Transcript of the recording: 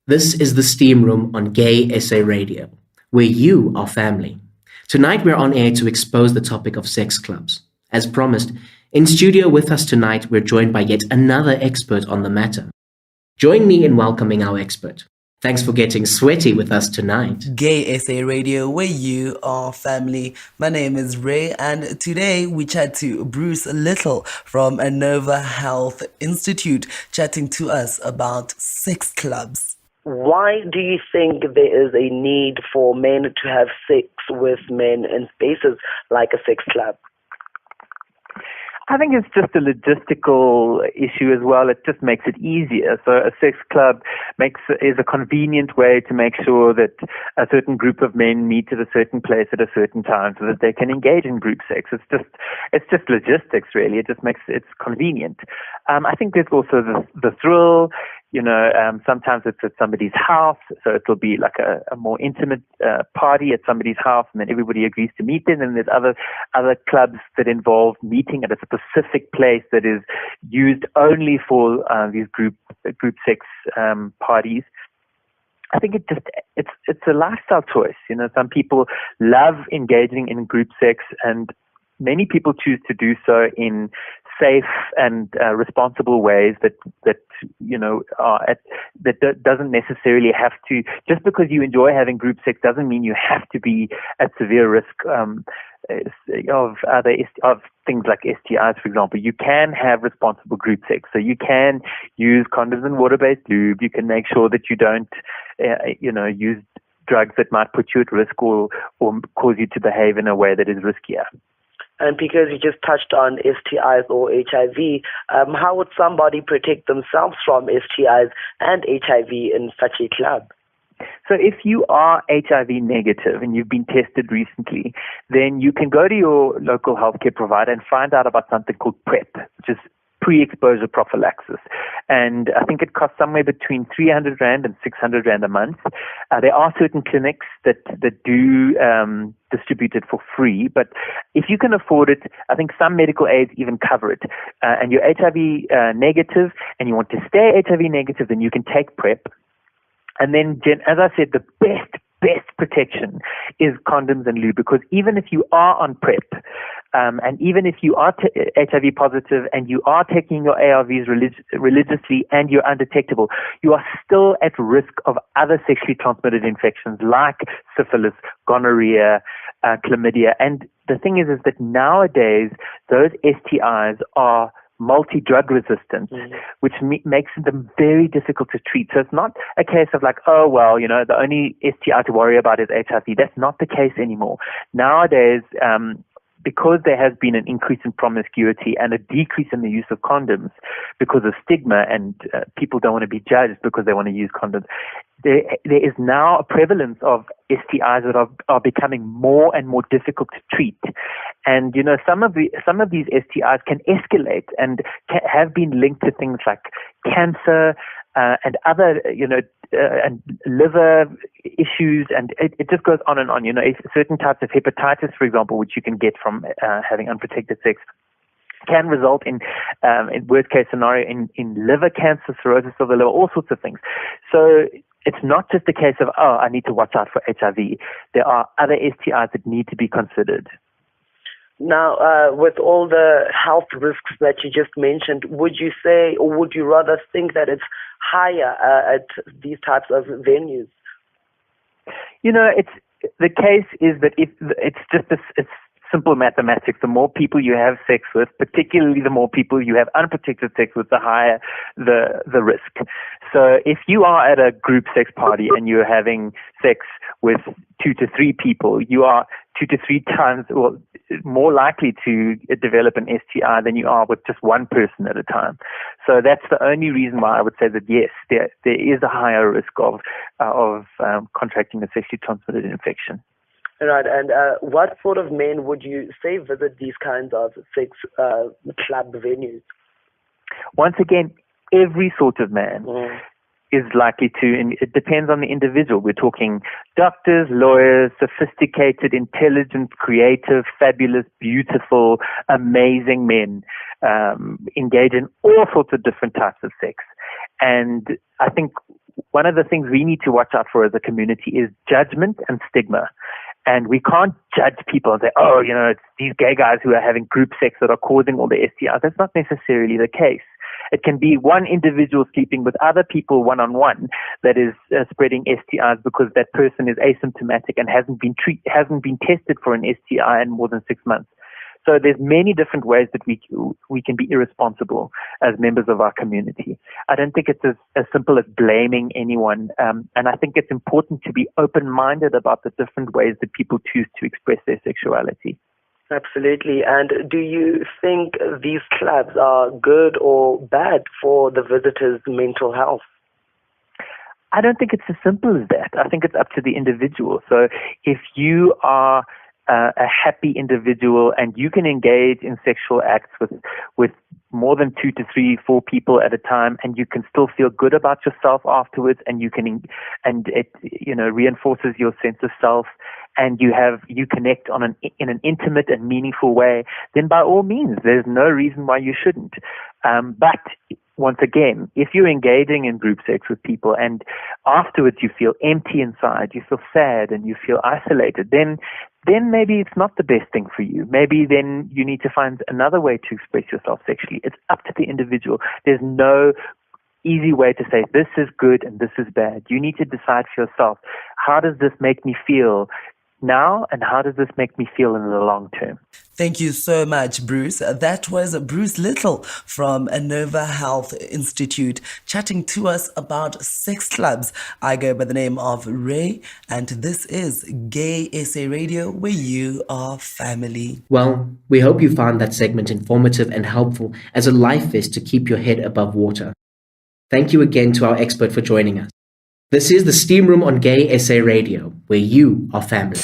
This is the Steam Room on GaySA Radio, where you are family. Tonight we're on air to expose the topic of sex clubs. As promised, in studio with us tonight we're joined by yet another expert on the matter. Join me in welcoming our expert. Thanks for getting sweaty with us tonight. GaySA Radio, where you are family. My name is Ray, and today we chat to Bruce Little from Nova Health Institute, chatting to us about sex clubs. Why do you think there is a need for men to have sex with men in spaces like a sex club? I think it's just a logistical issue as well. It just makes it easier. So a sex club is a convenient way to make sure that a certain group of men meet at a certain place at a certain time so that they can engage in group sex. It's just logistics, really. It just makes it's convenient. I think there's also the thrill. Sometimes it's at somebody's house, so it'll be like a more intimate party at somebody's house, and then everybody agrees to meet there. And there's other clubs that involve meeting at a specific place that is used only for these group sex parties. I think it's a lifestyle choice. Some people love engaging in group sex, and many people choose to do so in safe and responsible ways that doesn't necessarily have to. Just because you enjoy having group sex doesn't mean you have to be at severe risk of things like STIs, for example. You can have responsible group sex, so you can use condoms and water-based lube. You can make sure that you don't, use drugs that might put you at risk or cause you to behave in a way that is riskier. And because you just touched on STIs or HIV, how would somebody protect themselves from STIs and HIV in such a club? So if you are HIV negative and you've been tested recently, then you can go to your local healthcare provider and find out about something called PrEP, which is pre-exposure prophylaxis. And I think it costs somewhere between 300 Rand and 600 Rand a month. There are certain clinics that do distribute it for free, but if you can afford it, I think some medical aids even cover it. And you're HIV negative and you want to stay HIV negative, then you can take PrEP. And then, as I said, the best protection is condoms and lube, because even if you are on PrEP, and even if you are HIV positive and you are taking your ARVs religiously and you're undetectable, you are still at risk of other sexually transmitted infections like syphilis, gonorrhea, chlamydia. And the thing is that nowadays those STIs are multi-drug resistant, which makes them very difficult to treat. So it's not a case of like, the only STI to worry about is HIV. That's not the case anymore. Nowadays, because there has been an increase in promiscuity and a decrease in the use of condoms because of stigma, and people don't want to be judged because they want to use condoms, there is now a prevalence of STIs that are becoming more and more difficult to treat. And some of these STIs can escalate and have been linked to things like cancer and other and liver issues, and it just goes on and on. Certain types of hepatitis, for example, which you can get from having unprotected sex, can result in worst case scenario in liver cancer, cirrhosis of the liver, all sorts of things. So it's not just a case of, I need to watch out for HIV. There are other STIs that need to be considered. Now, with all the health risks that you just mentioned, would you say, or would you rather think that it's higher at these types of venues? It's the case is that it's simple mathematics. The more people you have sex with, particularly the more people you have unprotected sex with, the higher the risk. So if you are at a group sex party and you're having sex with 2 to 3 people, you are 2 to 3 times more likely to develop an STI than you are with just one person at a time. So that's the only reason why I would say that yes, there is a higher risk of contracting a sexually transmitted infection. Right, and what sort of men would you say visit these kinds of sex club venues? Once again, every sort of man is likely to, and it depends on the individual. We're talking doctors, lawyers, sophisticated, intelligent, creative, fabulous, beautiful, amazing men engage in all sorts of different types of sex. And I think one of the things we need to watch out for as a community is judgment and stigma. And we can't judge people and say, oh, it's these gay guys who are having group sex that are causing all the STIs. That's not necessarily the case. It can be one individual sleeping with other people one-on-one that is spreading STIs because that person is asymptomatic and hasn't been tested for an STI in more than 6 months. So there's many different ways that we can be irresponsible as members of our community. I don't think it's as simple as blaming anyone. And I think it's important to be open-minded about the different ways that people choose to express their sexuality. Absolutely. And do you think these clubs are good or bad for the visitors' mental health? I don't think it's as simple as that. I think it's up to the individual. So if you are a happy individual and you can engage in sexual acts with more than 2 to 3, 4 people at a time, and you can still feel good about yourself afterwards, and it reinforces your sense of self, and you connect in an intimate and meaningful way, then by all means, there's no reason why you shouldn't. But once again, if you're engaging in group sex with people and afterwards you feel empty inside, you feel sad and you feel isolated, then maybe it's not the best thing for you. Maybe then you need to find another way to express yourself sexually. It's up to the individual. There's no easy way to say this is good and this is bad. You need to decide for yourself, how does this make me feel now, and how does this make me feel in the long term? Thank you so much, Bruce. That was Bruce Little from Nova Health Institute chatting to us about sex clubs. I go by the name of Ray, and this is GaySA Radio, where you are family. Well, we hope you found that segment informative and helpful as a life vest to keep your head above water. Thank you again to our expert for joining us. This is the Steam Room on GaySA Radio, where you are family.